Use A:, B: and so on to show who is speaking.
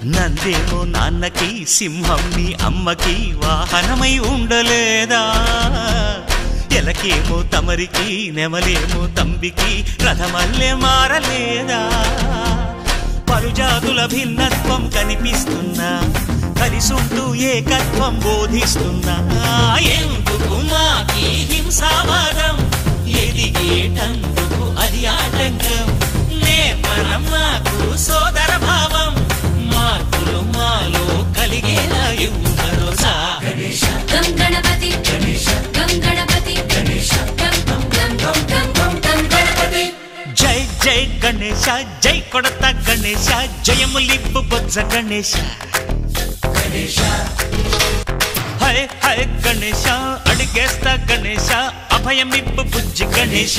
A: నందేమో నాన్నకి సింహం నీ అమ్మకి వాహనమై ఉండలేదా ఎలకేమో తమరికి నెమలేమో తంబికి రథమల్లే మారలేదా పలుజాతుల భిన్నత్వం కనిపిస్తున్నా కలిసుంటూ ఏకత్వం బోధిస్తున్నా ఎందుకు మాకి హింసావాదం ఎదిగేటందుకు అది ఆటంకం నేర్పరం మాకు సోదర భావం మార్పులు మాలో కలిగేలా ఇవ్వు భరోసా
B: గం గణపతి గం గణపతి గం గం గం గం గం గం గణపతి
A: జై జై గణేశ జై కొడత గణేశ జయములిప్పు బొజ్జ గణేశ హై హై గణేశ అడిగేస్తా గణేశ అభయమిప్పు బుజ్జి గణేశ